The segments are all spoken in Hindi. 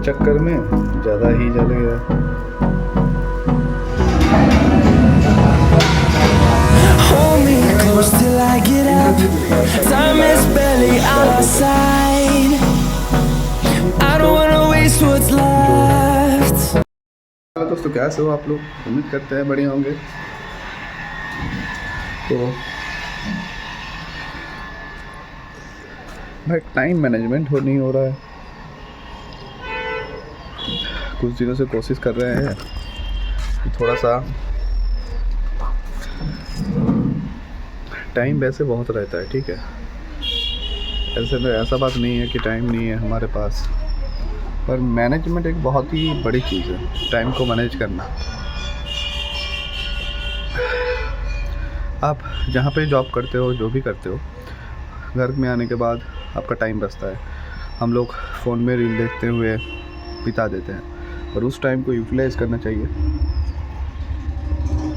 के चक्कर में ज़्यादा ही जल गया। Hold me close till I get up. Time is barely on our side. I don't wanna waste what's left. Hello दोस्तों, कैसे हो आप लोग? उम्मीद करते हैं बढ़िया होंगे। तो भाई टाइम मैनेजमेंट नहीं हो रहा है। कुछ दिनों से कोशिश कर रहे हैं कि थोड़ा सा टाइम वैसे बहुत रहता है, ठीक है, ऐसे में ऐसा बात नहीं है कि टाइम नहीं है हमारे पास, पर मैनेजमेंट एक बहुत ही बड़ी चीज़ है, टाइम को मैनेज करना। आप जहाँ पे जॉब करते हो, जो भी करते हो, घर में आने के बाद आपका टाइम बचता है। हम लोग फ़ोन में रील देखते हुए बिता देते हैं, पर उस टाइम को यूटिलाइज़ करना चाहिए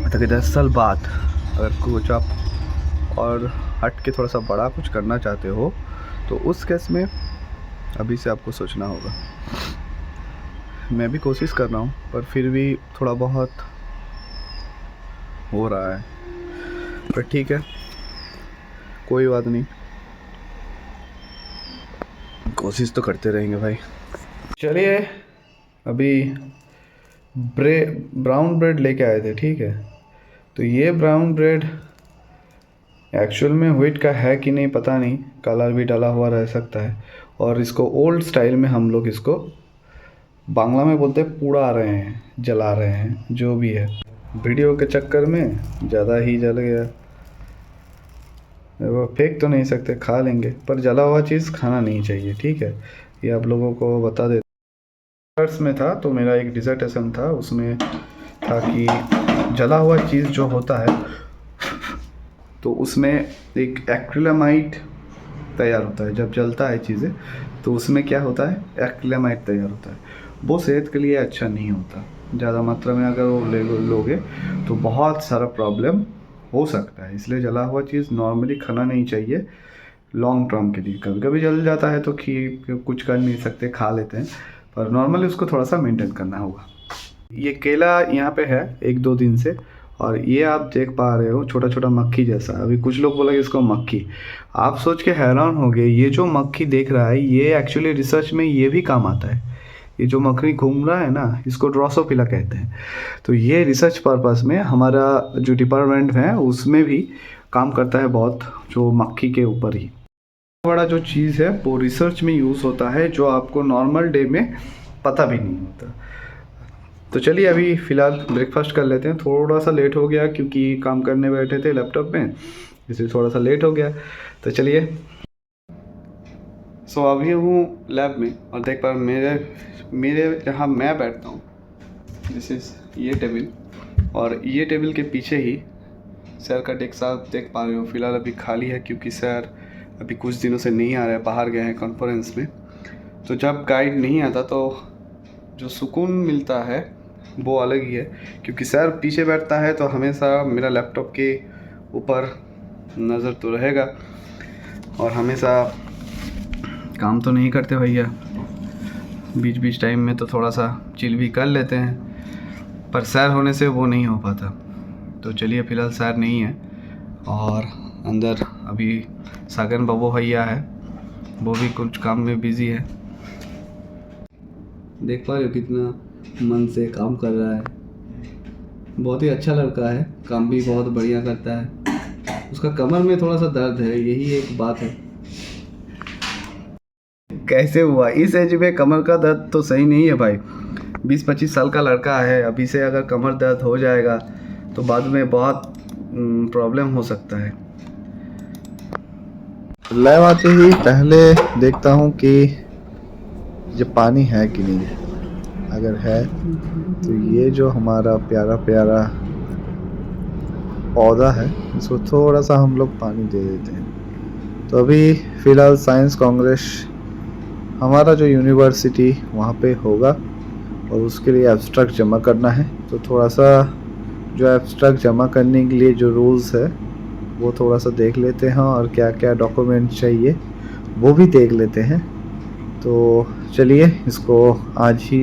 ताकि 10 साल बाद अगर कुछ आप और हट के थोड़ा सा बड़ा कुछ करना चाहते हो तो उस केस में अभी से आपको सोचना होगा। मैं भी कोशिश कर रहा हूँ, पर फिर भी थोड़ा बहुत हो रहा है, पर ठीक है, कोई बात नहीं, कोशिश तो करते रहेंगे भाई। चलिए, अभी ब्राउन ब्रेड लेके आए थे, ठीक है। तो ये ब्राउन ब्रेड एक्चुअल में व्हीट का है कि नहीं पता नहीं, कलर भी डाला हुआ रह सकता है। और इसको ओल्ड स्टाइल में हम लोग इसको बांग्ला में बोलते हैं पुड़ा रहे हैं, जला रहे हैं, जो भी है। वीडियो के चक्कर में ज़्यादा ही जल गया। वो फेंक तो नहीं सकते, खा लेंगे, पर जला हुआ चीज़ खाना नहीं चाहिए, ठीक है। ये आप लोगों को बता देते। रिसर्च में था तो मेरा एक डिसर्टेशन था, उसमें था कि जला हुआ चीज़ जो होता है तो उसमें एक एक्रिलामाइड तैयार होता है। जब जलता है चीज़ें तो उसमें क्या होता है, एक्रिलामाइड तैयार होता है। वो सेहत के लिए अच्छा नहीं होता। ज़्यादा मात्रा में अगर वो लोगे तो बहुत सारा प्रॉब्लम हो सकता है। इसलिए जला हुआ चीज़ नॉर्मली खाना नहीं चाहिए लॉन्ग टर्म के लिए। कभी कभी जल जाता है तो कुछ कर नहीं सकते, खा लेते हैं, पर नॉर्मली उसको थोड़ा सा मेंटेन करना होगा। ये केला यहाँ पे है 1-2 दिन से, और ये आप देख पा रहे हो छोटा छोटा मक्खी जैसा। अभी कुछ लोग बोलेंगे इसको मक्खी, आप सोच के हैरान हो गए। ये जो मक्खी देख रहा है, ये एक्चुअली रिसर्च में ये भी काम आता है। ये जो मक्खी घूम रहा है ना, इसको ड्रोसोफिला कहते हैं। तो ये रिसर्च पर्पस में हमारा जो डिपार्टमेंट है उसमें भी काम करता है बहुत, जो मक्खी के ऊपर ही। बड़ा जो चीज़ है वो रिसर्च में यूज़ होता है, जो आपको नॉर्मल डे में पता भी नहीं होता। तो चलिए अभी फ़िलहाल ब्रेकफास्ट कर लेते हैं। थोड़ा सा लेट हो गया क्योंकि काम करने बैठे थे लैपटॉप में, इसलिए थोड़ा सा लेट हो गया। तो चलिए, अभी हूँ लैब में, और देख पा मेरे जहाँ मैं बैठता हूँ, दिस इज़ ये टेबल, और ये टेबल के पीछे ही सर का डेस्क आप देख पा रहे हो। फ़िलहाल अभी खाली है क्योंकि सर अभी कुछ दिनों से नहीं आ रहे हैं, बाहर गए हैं कॉन्फ्रेंस में। तो जब गाइड नहीं आता तो जो सुकून मिलता है वो अलग ही है, क्योंकि सर पीछे बैठता है तो हमेशा मेरा लैपटॉप के ऊपर नज़र तो रहेगा, और हमेशा काम तो नहीं करते भैया, बीच बीच टाइम में तो थोड़ा सा चिल भी कर लेते हैं, पर सर होने से वो नहीं हो पाता। तो चलिए, फ़िलहाल सर नहीं है, और अंदर अभी सागन बाबू भैया है, वो भी कुछ काम में बिज़ी है। देख पा रहे हो कितना मन से काम कर रहा है। बहुत ही अच्छा लड़का है, काम भी बहुत बढ़िया करता है। उसका कमर में थोड़ा सा दर्द है, यही एक बात है। कैसे हुआ इस एज में कमर का दर्द? तो सही नहीं है भाई। 20-25 साल का लड़का है, अभी से अगर कमर दर्द हो जाएगा तो बाद में बहुत प्रॉब्लम हो सकता है। लैब आते ही पहले देखता हूँ कि ये पानी है कि नहीं है। अगर है तो ये जो हमारा प्यारा प्यारा पौधा है, इसको थोड़ा सा हम लोग पानी दे देते हैं। तो अभी फ़िलहाल साइंस कांग्रेस हमारा जो यूनिवर्सिटी वहाँ पे होगा, और उसके लिए एब्स्ट्रैक्ट जमा करना है। तो थोड़ा सा जो एब्स्ट्रैक्ट जमा करने के लिए जो रूल्स है वो थोड़ा सा देख लेते हैं, और क्या क्या डॉक्यूमेंट चाहिए वो भी देख लेते हैं। तो चलिए इसको आज ही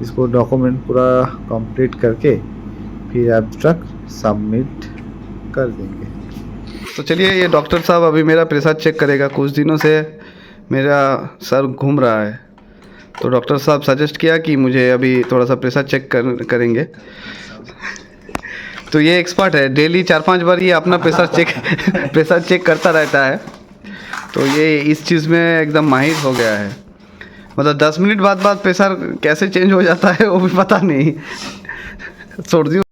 इसको डॉक्यूमेंट पूरा कंप्लीट करके फिर एब्स्ट्रैक्ट सबमिट कर देंगे। तो चलिए ये डॉक्टर साहब अभी मेरा प्रेशर चेक करेगा। कुछ दिनों से मेरा सर घूम रहा है, तो डॉक्टर साहब सजेस्ट किया कि मुझे अभी थोड़ा सा प्रेशर चेक करेंगे। तो ये एक्सपर्ट है, डेली 4-5 बार ये अपना प्रेशर चेक करता रहता है। तो ये इस चीज़ में एकदम माहिर हो गया है। मतलब 10 मिनट बाद प्रेशर कैसे चेंज हो जाता है वो भी पता नहीं। छोड़ दियो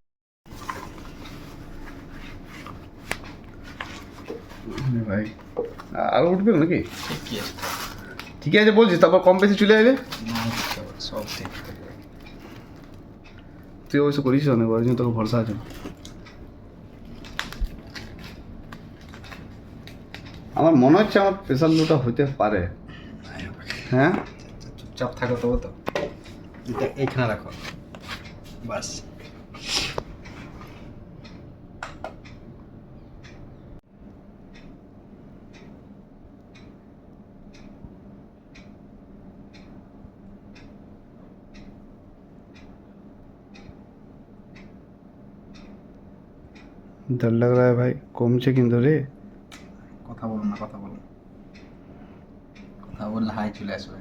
भाई আর উঠবে নাকি? ঠিক আছে বলছিস, তারপর কম বেশি চলে আসবে সব ঠিক। তুই অবশ্য করিস অনেকবার, জন্য তোকে ভরসা আছে। আমার মনে হচ্ছে আমার প্রেশার লোটা হতে পারে। হ্যাঁ চুপচাপ থাকো তবু তো, এটা এইখানে রাখো বাস। डर लग रहा है भाई, কমছে কিন্তু রে। কথা বলো না, কথা বলো, কথা বললে হাই চলে আসবে।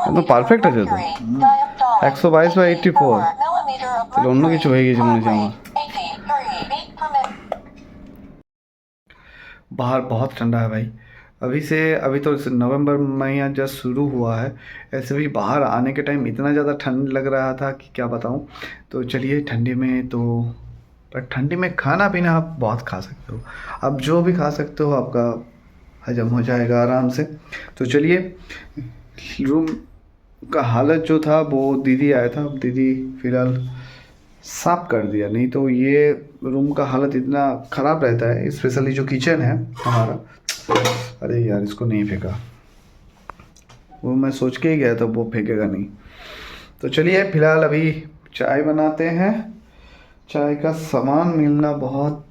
একদম পারফেক্ট আছে তো। 122/84 তাহলে অন্য কিছু হয়ে গেছে মনে হচ্ছে আমার। बाहर बहुत ठंडा है भाई। अभी तो नवंबर महीना जस्ट शुरू हुआ है, ऐसे भी बाहर आने के टाइम इतना ज़्यादा ठंड लग रहा था कि क्या बताऊं। तो चलिए ठंडी में तो, पर ठंडी में खाना पीना आप बहुत खा सकते हो, आप जो भी खा सकते हो आपका हजम हो जाएगा आराम से। तो चलिए रूम का हालत जो था वो दीदी आया था, दीदी फ़िलहाल साफ कर दिया, नहीं तो ये रूम का हालत इतना ख़राब रहता है, स्पेशली जो किचन है हमारा। अरे यार इसको नहीं फेंका, वो मैं सोच के ही गया था वो फेंकेगा नहीं। तो चलिए फ़िलहाल अभी चाय बनाते हैं। चाय का सामान मिलना बहुत,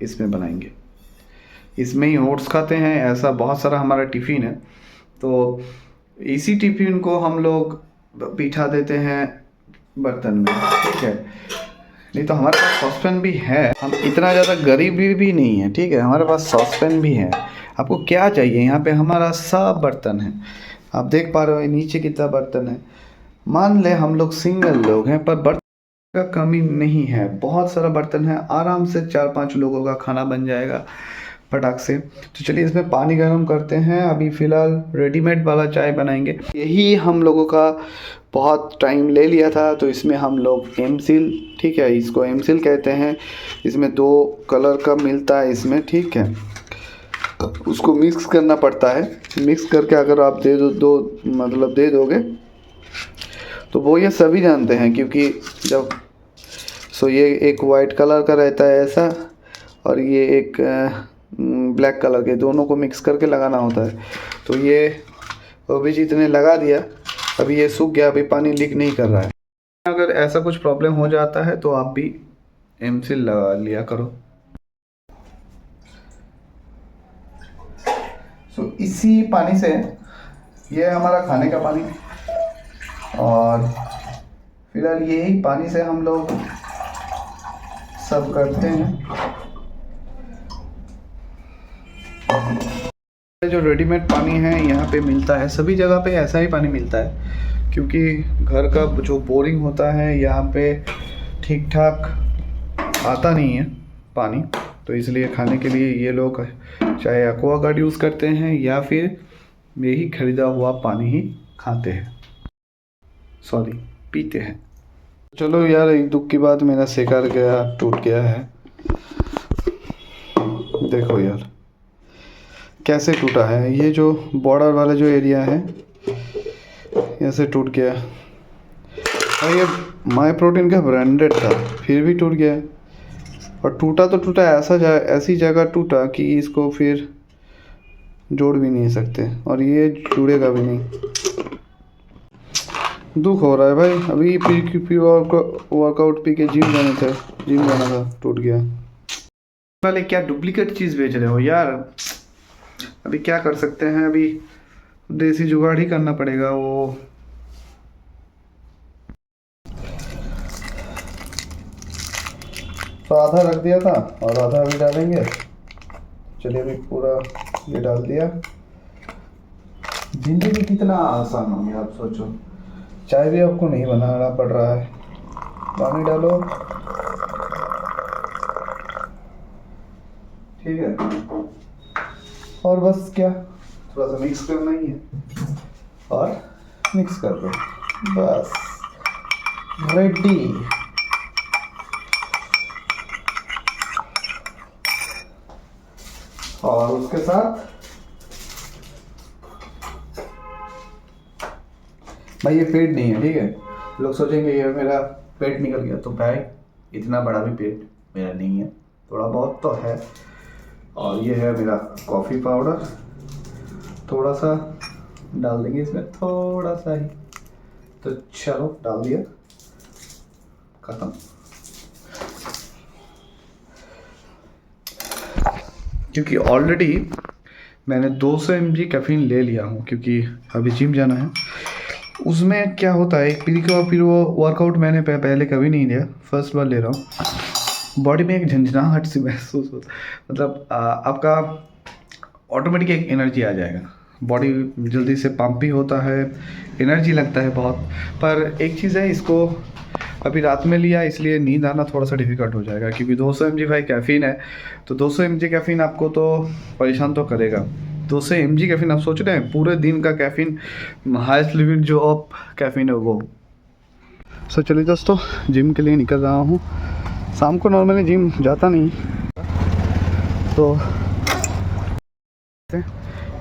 इसमें बनाएंगे, इसमें ही ओट्स खाते हैं। ऐसा बहुत सारा हमारा टिफ़िन है, तो इसी टिफ़िन को हम लोग बिठा देते हैं बर्तन में, ठीक है। नहीं तो हमारे पास सॉसपैन भी है, हम इतना ज़्यादा गरीब भी नहीं है, ठीक है। हमारे पास सॉसपैन भी है। आपको क्या चाहिए, यहाँ पे हमारा सब बर्तन है। आप देख पा रहे हो नीचे कितना बर्तन है। मान ले हम लोग सिंगल लोग हैं पर बर्तन का कमी नहीं है, बहुत सारा बर्तन है, आराम से 4-5 लोगों का खाना बन जाएगा फटाक से। तो चलिए इसमें पानी गर्म करते हैं। अभी फ़िलहाल रेडीमेड वाला चाय बनाएंगे, यही हम लोगों का बहुत टाइम ले लिया था। तो इसमें हम लोग एमसिल, ठीक है, इसको एमसिल कहते हैं। इसमें 2 कलर का मिलता है इसमें, ठीक है। उसको मिक्स करना पड़ता है, मिक्स करके अगर आप दे दोगे तो वो ये सभी जानते हैं, क्योंकि जब ये एक वाइट कलर का रहता है ऐसा, और ये एक ब्लैक कलर के, दोनों को मिक्स करके लगाना होता है। तो ये वो भी जितने लगा दिया, अभी ये सूख गया, अभी पानी लीक नहीं कर रहा है। अगर ऐसा कुछ प्रॉब्लम हो जाता है तो आप भी एमसिल लगा लिया करो। इसी पानी से, ये हमारा खाने का पानी, और फिलहाल यही पानी से हम लोग सब करते हैं। जो रेडीमेड पानी है यहाँ पे मिलता है, सभी जगह पे ऐसा ही पानी मिलता है, क्योंकि घर का जो बोरिंग होता है यहाँ पे ठीक ठाक आता नहीं है पानी। तो इसलिए खाने के लिए ये लोग चाहे एक्वागार्ड यूज़ करते हैं या फिर यही ख़रीदा हुआ पानी ही खाते हैं, सॉरी पीते हैं। चलो यार, एक दुख की बात, मेरा शेकर टूट गया है। देखो यार कैसे टूटा है, ये जो बॉर्डर वाला जो एरिया है ऐसे टूट गया। और ये माई प्रोटीन का ब्रांडेड था, फिर भी टूट गया। और टूटा तो टूटा ऐसी जगह टूटा कि इसको फिर जोड़ भी नहीं सकते, और ये जुड़ेगा भी नहीं। दुख हो रहा है भाई। अभी पी वर्कआउट पी के जिम जाना था, टूट गया। वाले क्या डुप्लीकेट चीज़ बेच रहे हो यार। अभी क्या कर सकते हैं, अभी देसी जुगाड़ ही करना पड़ेगा। वो तो आधा रख दिया था और आधा अभी डालेंगे। चलिए अभी पूरा ये डाल दिया। जिंदगी कितना आसान हो गया, आप सोचो। चाय भी आपको नहीं बनाना पड़ रहा है, पानी डालो, ठीक है, और बस क्या थोड़ा सा मिक्स करना ही है और मिक्स कर दो, बस रेडी। और उसके साथ भाई ये पेट नहीं है, ठीक है। लोग सोचेंगे ये मेरा पेट निकल गया, तो भाई इतना बड़ा भी पेट मेरा नहीं है, थोड़ा बहुत तो है। और ये है मेरा कॉफ़ी पाउडर, थोड़ा सा डाल देंगे इसमें, थोड़ा सा ही। तो चलो डाल दिया, खत्म। क्योंकि ऑलरेडी मैंने 200 mg कैफीन ले लिया हूँ, क्योंकि अभी जिम जाना है। उसमें क्या होता है, एक फिर वो वर्कआउट मैंने पहले कभी नहीं लिया, फर्स्ट बार ले रहा हूँ। बॉडी में एक झंझनाहट सी महसूस होता, मतलब आपका ऑटोमेटिक एक एनर्जी आ जाएगा, बॉडी जल्दी से पंप भी होता है, एनर्जी लगता है बहुत। पर एक चीज़ है, इसको अभी रात में लिया इसलिए नींद आना थोड़ा सा डिफ़िकल्ट हो जाएगा, क्योंकि 200 mg भाई कैफ़ीन है। तो 200 mg कैफ़ीन आपको तो परेशान तो करेगा। 200 mg कैफ़ीन आप सोच रहे हैं, पूरे दिन का कैफ़ीन, हाईएस्ट लेवल जो आप कैफ़ीन है वो। सो चलिए दोस्तों, जिम के लिए निकल रहा हूँ। शाम को नॉर्मली जिम जाता नहीं, तो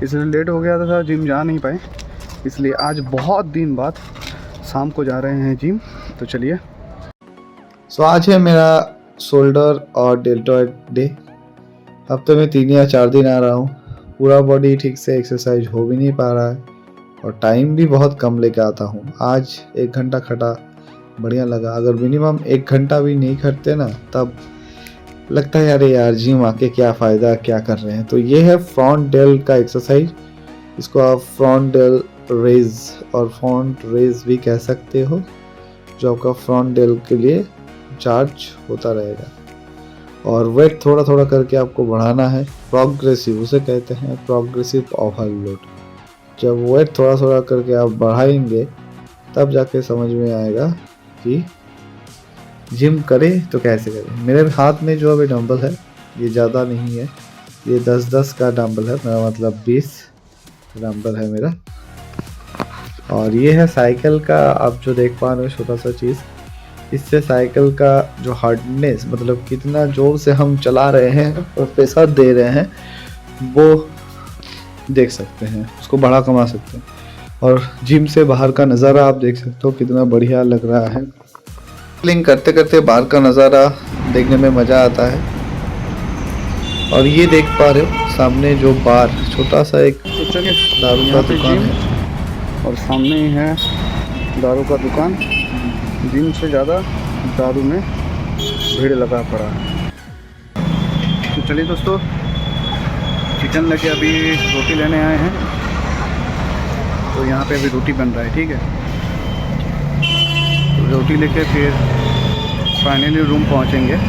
इसलिए लेट हो गया था, जिम जा नहीं पाए, इसलिए आज बहुत दिन बाद शाम को जा रहे हैं जिम। तो चलिए। सो आज है मेरा शोल्डर और डेल्टॉइड डे। हफ्ते में 3 या 4 दिन आ रहा हूँ। पूरा बॉडी ठीक से एक्सरसाइज हो भी नहीं पा रहा है और टाइम भी बहुत कम लेके आता हूँ। आज 1 घंटा खटा, बढ़िया लगा। अगर मिनिमम 1 घंटा भी नहीं खटते ना, तब लगता है अरे यार जिम आके क्या फ़ायदा, क्या कर रहे हैं। तो ये है फ्रंट डेल का एक्सरसाइज। इसको आप फ्रंट डेल रेज और फ्रंट रेज भी कह सकते हो, जो आपका फ्रंट डेल के लिए चार्ज होता रहेगा। और वेट थोड़ा थोड़ा करके आपको बढ़ाना है, प्रोग्रेसिव उसे कहते हैं, प्रोग्रेसिव ओवरलोड। जब वेट थोड़ा थोड़ा करके आप बढ़ाएंगे, तब जाके समझ में आएगा कि जिम करें तो कैसे करें। मेरे हाथ में जो अभी डंबल है, ये ज़्यादा नहीं है, ये 10-10 का डंबल है, मेरा मतलब 20 डंबल है मेरा। और ये है साइकिल का, आप जो देख पा रहे हो छोटा सा चीज़, इससे साइकिल का जो हार्डनेस, मतलब कितना जोर से हम चला रहे हैं और प्रेशर दे रहे हैं, वो देख सकते हैं, उसको बढ़ा कमा सकते हैं। और जिम से बाहर का नज़ारा आप देख सकते हो, कितना बढ़िया लग रहा है। साइकिलिंग करते करते बाहर का नज़ारा देखने में मज़ा आता है। और ये देख पा रहे हो सामने जो बार, छोटा सा एक दारू का दुकान है, और सामने ही है दारू का दुकान। जिम से ज़्यादा दारू में भीड़ लगा पड़ा है। तो चलिए दोस्तों, किचन लगे अभी रोटी लेने आए हैं, तो यहाँ पे अभी रोटी बन रहा है, ठीक है। तो रोटी लेके फिर फाइनली रूम पहुँचेंगे।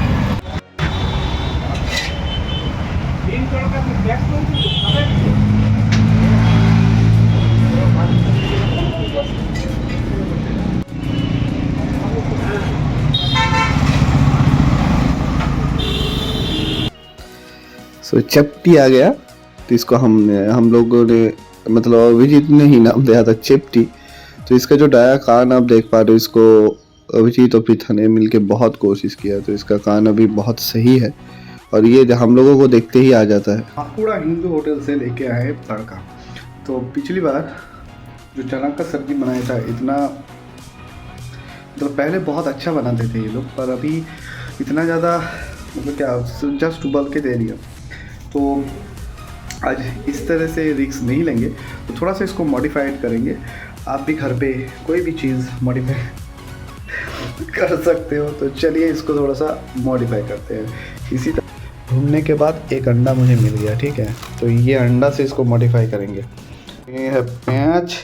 सो चपटी आ गया, तो इसको हम लोगों ने, मतलब अभिजीत ने ही नाम दिया था चपटी। तो इसका जो डाया कान आप देख पा रहे हो, इसको अभिजीत और पृथा ने मिलके बहुत कोशिश किया, तो इसका कान अभी बहुत सही है और ये हम लोगों को देखते ही आ जाता है। बांकुड़ा हिंदू होटल से लेके आए तड़का। तो पिछली बार जो चना का सब्जी बनाया था, इतना तो पहले बहुत अच्छा बनाते थे ये लोग, पर अभी इतना ज़्यादा मतलब क्या जस्ट उबल के दे दिया। तो आज इस तरह से रिस्क नहीं लेंगे, तो थोड़ा सा इसको मॉडिफाइड करेंगे आप भी घर पे कोई भी चीज़ मॉडिफाई कर सकते हो। तो चलिए इसको थोड़ा सा मॉडिफाई करते हैं। इसी तरह ढूंढने के बाद एक अंडा मुझे मिल गया, ठीक है। तो ये अंडा से इसको मॉडिफाई करेंगे। ये है प्याज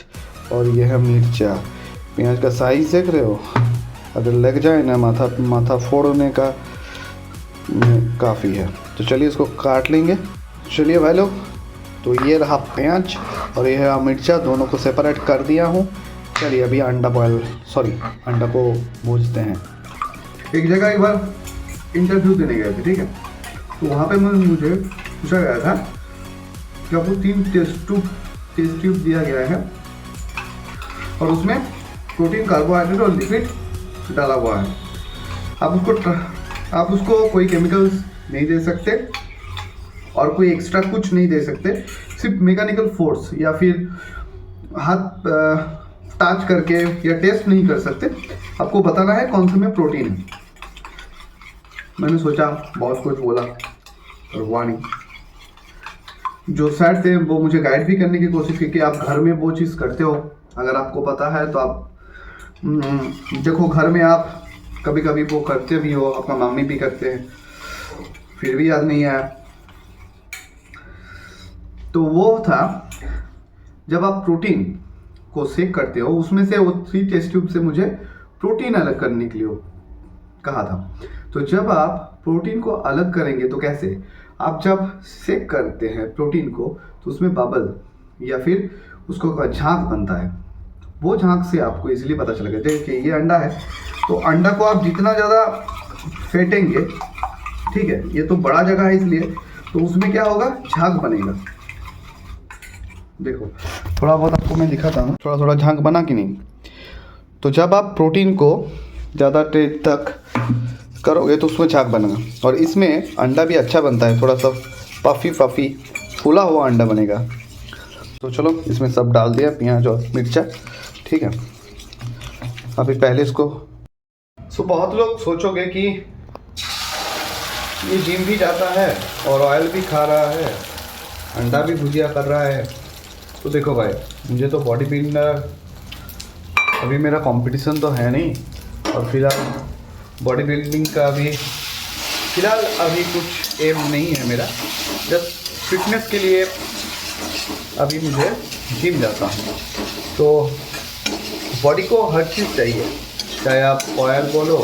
और ये है मिर्चा। प्याज का साइज देख रहे हो, अगर लग जाए ना माथा फोड़ने का काफ़ी है। तो चलिए इसको काट लेंगे। चलिए भाई लोग, तो ये रहा प्याज और ये है मिर्चा, दोनों को सेपरेट कर दिया हूँ। चलिए अभी अंडा को भूजते हैं। एक जगह एक बार इंटरव्यू देने गए थे, ठीक है। तो वहाँ पे मुझे पूछा गया था कि आपको 3 टेस्ट ट्यूब दिया गया है और उसमें प्रोटीन, कार्बोहाइड्रेट और लिपिड डाला हुआ है। आप उसको कोई केमिकल्स नहीं दे सकते और कोई एक्स्ट्रा कुछ नहीं दे सकते, सिर्फ मैकेनिकल फोर्स या फिर हाथ टच करके या टेस्ट नहीं कर सकते। आपको बताना है कौन से में प्रोटीन है। मैंने सोचा बहुत कुछ बोला और हुआ नहीं। जो सर थे वो मुझे गाइड भी करने की कोशिश की कि आप घर में वो चीज़ करते हो, अगर आपको पता है तो आप देखो घर में आप कभी कभी वो करते भी हो, अपना मम्मी भी करते हैं, फिर भी याद नहीं आया। तो वो था जब आप प्रोटीन को सेक करते हो, उसमें से वो 3 टेस्ट ट्यूब से मुझे प्रोटीन अलग करने के लिए कहा था। तो जब आप प्रोटीन को अलग करेंगे तो कैसे, आप जब सेक करते हैं प्रोटीन को तो उसमें बबल या फिर उसको झाग बनता है। वो झाग से आपको इजीली पता चलेगा। देखिए ये अंडा है, तो अंडा को आप जितना ज़्यादा फेंटेंगे, ठीक है, ये तो बड़ा जगह है इसलिए, तो उसमें क्या होगा, झाग बनेगा। देखो थोड़ा बहुत आपको मैं दिखाता हूँ, थोड़ा थोड़ा झाग बना कि नहीं। तो जब आप प्रोटीन को ज़्यादा देर तक करोगे तो उसमें झाग बनेगा और इसमें अंडा भी अच्छा बनता है, थोड़ा सा पफी फूला हुआ अंडा बनेगा। तो चलो इसमें सब डाल दिया, प्याज और मिर्चा, ठीक है। अभी पहले इसको बहुत लोग सोचोगे कि ये जिम भी जाता है और ऑयल भी खा रहा है, अंडा भी भुजिया कर रहा है। तो देखो भाई, मुझे तो बॉडी बिल्डर, अभी मेरा कंपटीशन तो है नहीं और फिलहाल बॉडी बिल्डिंग का भी फिलहाल अभी कुछ एम नहीं है मेरा। जस्ट फिटनेस के लिए अभी मुझे जिम जाता हूँ। तो बॉडी को हर चीज़ चाहिए, चाहे आप ऑयल बोलो,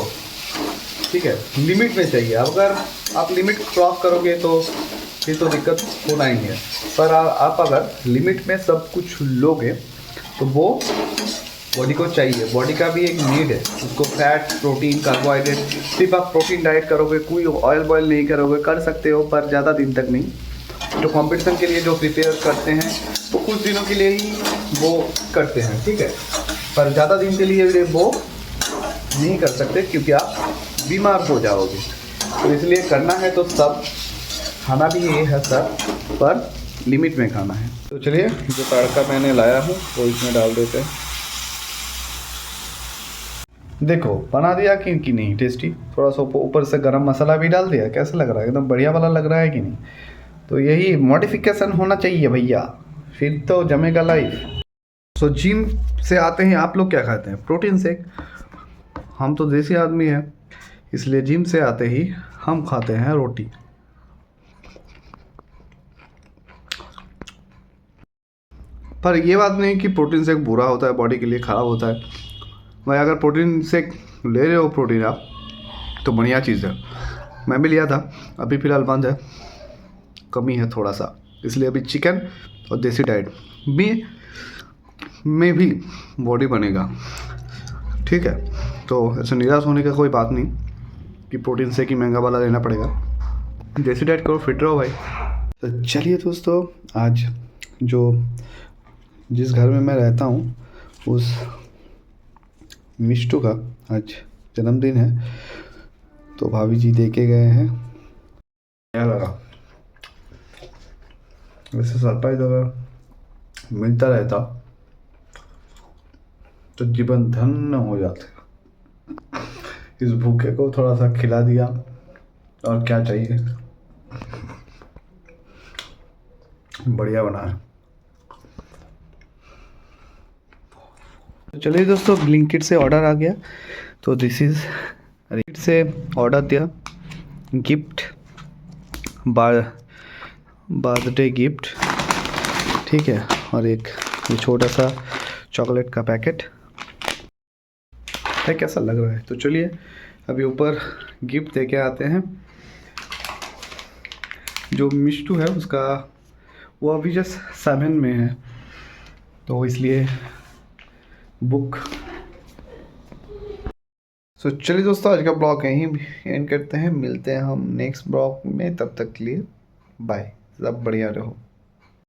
ठीक है, लिमिट में चाहिए। अगर आप लिमिट क्रॉस करोगे तो फिर तो दिक्कत होना ही है। पर आप अगर लिमिट में सब कुछ लोगे तो वो बॉडी को चाहिए। बॉडी का भी एक नीड है, उसको फैट, प्रोटीन, कार्बोहाइड्रेट। सिर्फ आप प्रोटीन डाइट करोगे, कोई ऑयल बॉयल नहीं करोगे, कर सकते हो पर ज़्यादा दिन तक नहीं। तो कंपटीशन के लिए जो प्रिपेयर करते हैं तो कुछ दिनों के लिए ही वो करते हैं, ठीक है, पर ज़्यादा दिन के लिए वो नहीं कर सकते क्योंकि आप बीमार हो जाओगे। तो इसलिए करना है तो सब खाना भी ये है सब, पर लिमिट में खाना है। तो चलिए जो तड़का मैंने लाया हूँ वो इसमें डाल देते हैं। देखो बना दिया कि नहीं टेस्टी। थोड़ा सा ऊपर से गरम मसाला भी डाल दिया। कैसा लग रहा है, एकदम बढ़िया वाला लग रहा है कि नहीं। तो यही मॉडिफिकेशन होना चाहिए भैया, फिर तो जमेगा लाइफ। सो जिम से आते हैं आप लोग क्या खाते हैं, प्रोटीन शेक। हम तो देसी आदमी हैं इसलिए जिम से आते ही हम खाते हैं रोटी। पर ये बात नहीं कि प्रोटीन शेक बुरा होता है, बॉडी के लिए ख़राब होता है भाई। अगर प्रोटीन शेक ले रहे हो प्रोटीन आप, तो बढ़िया चीज़ है। मैं भी लिया था, अभी फ़िलहाल बंद है, कमी है थोड़ा सा, इसलिए अभी चिकन और देसी डाइट में भी बॉडी बनेगा, ठीक है। तो ऐसे निराश होने का कोई बात नहीं कि प्रोटीन शेक ही महंगा वाला लेना पड़ेगा। देसी डाइट करो, फिट रहो भाई। तो चलिए दोस्तों, आज जिस घर में मैं रहता हूँ उस मिष्टू का आज जन्मदिन है, तो भाभी जी दे के गए हैं। क्या लगा, वैसे सरप्राइज अगर मिलता रहता तो जीवन धन्य हो जाता। इस भूखे को थोड़ा सा खिला दिया, और क्या चाहिए। बढ़िया बना है। तो चलिए दोस्तों, ब्लिंकिट से ऑर्डर आ गया। तो दिस इज़ ब्लिंकिट से ऑर्डर दिया, गिफ्ट बर्थडे गिफ्ट, ठीक है। और एक ये छोटा सा चॉकलेट का पैकेट है, कैसा लग रहा है। तो चलिए अभी ऊपर गिफ्ट दे के आते हैं। जो मिष्टू है उसका वो अभी जस्ट 7 में है, तो इसलिए बुक। सो चलिए दोस्तों, आज का ब्लॉग यहीं एंड करते हैं। मिलते हैं हम नेक्स्ट ब्लॉग में, तब तक के लिए बाय। सब बढ़िया रहो।